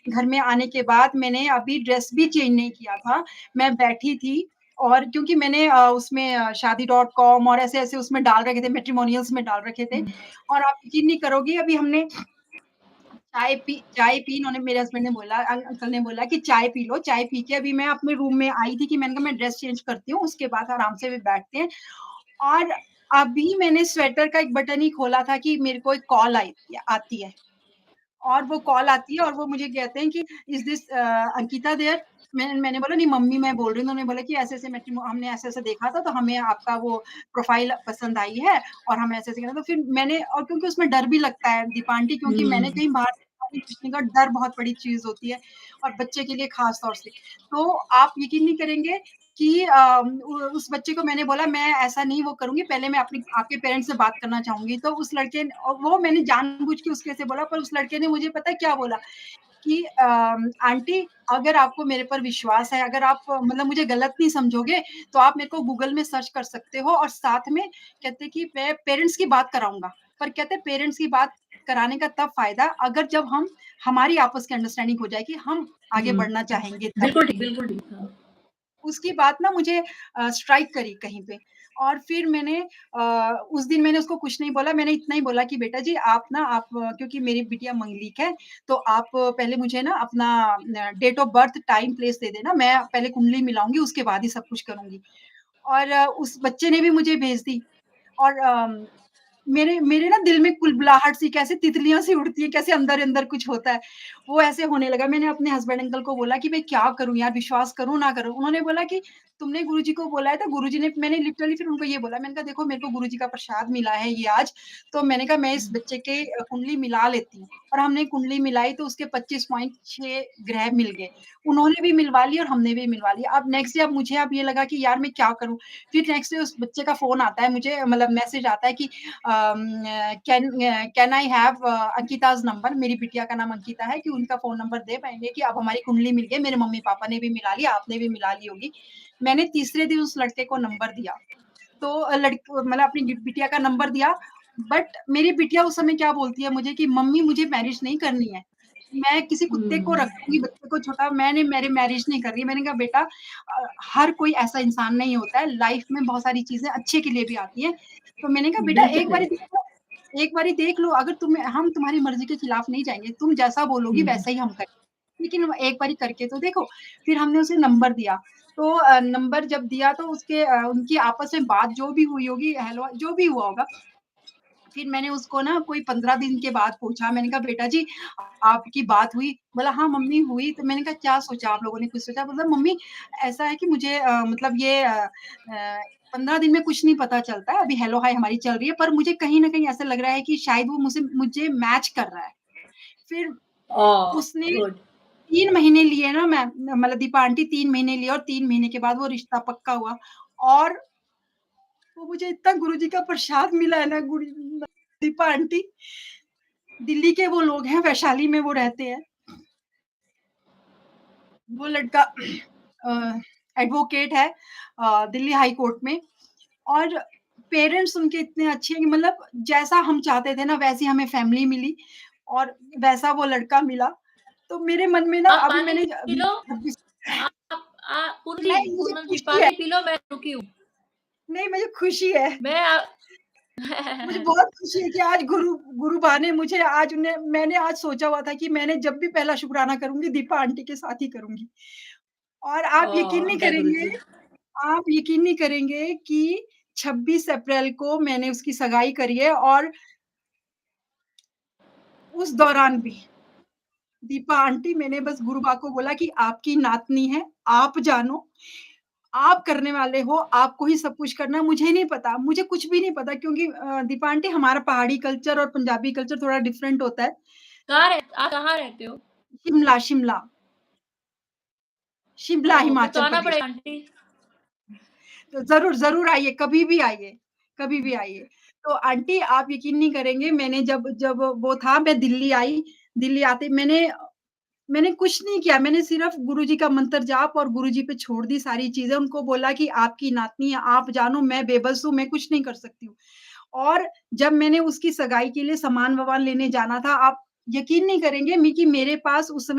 घर में आने के बाद मैंने अभी ड्रेस भी चेंज नहीं किया था। मैं बैठी थी और क्योंकि मैंने उसमें शादी.com और ऐसे-ऐसे उसमें डाल रखे थे, मैट्रिमोनियल्स में डाल रखे थे हुँ। और आप यकीन नहीं करोगी अभी हमने चाय पी इन्होंने मेरे हस्बैंड ने बोला अंकल ने बोला कि चाय पी लो, चाय पी के अभी मैं अपने रूम में आई थी कि मैंने कहा मैं ड्रेस चेंज करती हूँ, उसके बाद आराम से भी बैठते हैं और अभी मैंने स्वेटर का एक बटन ही खोला था कि मेरे को एक कॉल आई आती है और वो कॉल आती है और वो मुझे कहते हैं कि इज़ दिस अंकिता देयर? मैंने बोला नहीं मम्मी मैं बोल रही हूँ। उन्होंने बोला कि ऐसे-ऐसे हमने ऐसे-ऐसे देखा था तो हमें आपका वो प्रोफ़ाइल पसंद आई है और हम ऐसे-ऐसे तो फिर मैंने और क्योंकि उसमें डर भी लगता है दीपा आंटी क्योंकि मैंने हुँ। कहीं बाहर से पूछने का डर बहुत बड़ी चीज़ होती है और बच्चे के लिए ख़ास तौर से। तो आप यकीन नहीं करेंगे कि उस बच्चे को मैंने बोला मैं ऐसा नहीं वो करूँगी, पहले मैं अपनी आपके पेरेंट्स से बात करना चाहूँगी। तो उस लड़के ने और वो मैंने जानबूझ के उसके से बोला पर उस लड़के ने मुझे पता है क्या बोला कि आंटी अगर आपको मेरे पर विश्वास है, अगर आप मतलब मुझे गलत नहीं समझोगे, तो आप मेरे को गूगल में सर्च कर सकते हो और साथ में कहते कि मैं पेरेंट्स की बात कराऊँगा। पर कहते पेरेंट्स की बात कराने का तब फ़ायदा अगर जब हमारी आपस की अंडरस्टैंडिंग हो जाए कि हम आगे हुँ। बढ़ना चाहेंगे तब। बिल्कुल ठीक, बिल्कुल ठीक। हाँ। उसकी बात ना मुझे स्ट्राइक करी कहीं पे और फिर मैंने उस दिन मैंने उसको कुछ नहीं बोला, मैंने इतना ही बोला कि बेटा जी आप क्योंकि मेरी बिटिया मंगलिक है, तो आप पहले मुझे ना अपना date of birth, time, place दे देना, मैं पहले कुंडली मिलाऊँगी उसके बाद ही सब कुछ करूँगी। और उस बच्चे ने भी मुझे भेज दी और मेरे मेरे ना दिल में कुलबुलाहट सी कैसे तितलियाँ सी उड़ती हैं, कैसे अंदर-अंदर कुछ होता है, वो ऐसे होने लगा। मैंने अपने हस्बैंड अंकल को बोला कि मैं क्या करूँ यार, विश्वास करूँ, ना करूँ? उन्होंने बोला कि तुमने गुरुजी को बोला है तो गुरुजी ने मैंने लिटरली फिर उनको ये बोला, मैंने कहा देखो मेरे को गुरुजी का प्रसाद मिला है ये आज, तो मैंने कहा मैं इस बच्चे के कुंडली मिला लेती हूँ और हमने कुंडली मिलाई तो उसके 25.6 ग्रह मिल गए। उन्होंने भी मिलवा ली और हमने भी मिलवा लिया। अब नेक्स्ट डे अब मुझे अब ये लगा कि यार मैं क्या करूँ? फिर नेक्स्ट डे उस बच्चे का फ़ोन आता है मुझे मतलब मैसेज आता है कि can I have Ankita's number मेरी बिटिया का नाम अंकिता है कि उनका फ़ोन नंबर दे पाएँगे कि अब हमारी कुंडली मिल गई, मेरे मम्मी-पापा ने भी मिला लिया, आपने भी मिला ली होगी। मैंने तीसरे दिन उस लड़के को नंबर दिया, तो मतलब अपनी बिटिया का नंबर दिया, बट मेरी बिटिया उस समय क्या बोलती है मुझे कि मम्मी मुझे मैरिज नहीं करनी है, मैं किसी कुत्ते को हुँ। रखूँगी, बच्चे को छोटा मैंने मेरी मैरिज नहीं कर रही। मैंने कहा बेटा हर कोई ऐसा इंसान नहीं होता है, लाइफ में बहुत सारी चीज़ें अच्छे के लिए भी आती हैं। तो मैंने कहा बेटा बिल्कुल सही। एक बारी देख लो अगर हम तुम्हारी मर्ज़ी के खिलाफ नहीं जाएँगे, तुम जैसा बोलोगी हुँ। वैसा ही हम करेंगे। लेकिन एक बारी करके तो देखो, फिर हमने उसे नंबर दिया। तो नंबर जब दिया तो उनकी आपस में बात जो भी हुई होगी, हेलो जो भी हुआ होगा, फिर मैंने उसको ना कोई 15 दिन के बाद पूछा, मैंने कहा बेटा जी आपकी बात हुई? बोला हाँ मम्मी हुई, तो मैंने कहा क्या सोचा आप लोगों ने कुछ सोचा? बोला मम्मी ऐसा है कि मुझे मतलब ये 15 दिन में कुछ नहीं पता चलता है, अभी हेलो हाय हमारी चल रही है, पर मुझे कहीं न कहीं ऐसा लग रहा है कि शायद वो मुझसे मुझे मैच कर रहा है। फिर ओह! उसने गुड। 3 महीने लिए ना मतलब दीपा आंटी 3 महीने लिए और 3 महीने के बाद वो रिश्ता पक्का हुआ और वो मुझे इतना गुरुजी का प्रसाद मिला है ना दीपा आंटी, दिल्ली के वो लोग हैं, वैशाली में वो रहते हैं। वो लड़का एडवोकेट है दिल्ली हाई कोर्ट में और पेरेंट्स उनके इतने अच्छे हैं कि मतलब जैसा हम चाहते थे ना वैसी हमें फैमिली मिली और वैसा वो लड़का मिला। तो मेरे मन में ना आप अभी पानी मैंने पी लो। 26 पूनम जी, नहीं मुझे पूनम जी खुशी है, पानी पी लो, मैं रुकी हूँ। नहीं मुझे खुशी है। मैं मुझे बहुत खुशी है कि आज गुरु बा ने मुझे आज उन्हें मैंने आज सोचा हुआ था कि मैंने जब भी पहला शुकराना करूँगी दीपा आंटी के साथ ही करूँगी। और ओह! जय गुरु जी। आप यकीन नहीं करेंगे कि 26 अप्रैल को मैंने उसकी सगाई करी है और उस दौरान भी दीपा आंटी मैंने बस गुरुबा को बोला कि आपकी नातनी है, आप जानो, आप करने वाले हो, आपको ही सब कुछ करना है, मुझे नहीं पता, मुझे कुछ भी नहीं पता क्योंकि दीपा आंटी हमारा पहाड़ी कल्चर और पंजाबी कल्चर थोड़ा डिफरेंट होता है। आप कहाँ रहते हो? शिमला, शिमला ओह! फिर तो हिमाचल आना प्रदेश। पड़ेगा आंटी। तो ज़रूर आइए, कभी भी आइए, कभी भी आइए। तो आंटी आप यकीन नहीं करेंगे मैंने जब जब वो था मैं दिल्ली आई, दिल्ली आते मैंने कुछ नहीं किया, मैंने सिर्फ़ गुरुजी का मंत्र जाप और गुरुजी पे छोड़ दी सारी चीज़ें, उनको बोला कि आपकी नातनी है, आप जानो मैं बेबस हूँ, मैं कुछ नहीं कर सकती हूँ। और जब मैंने उसकी सगाई के लिए सामान-वामान लेने जाना था, आप यकीन नहीं करेंगे कि मेरे पास उस समय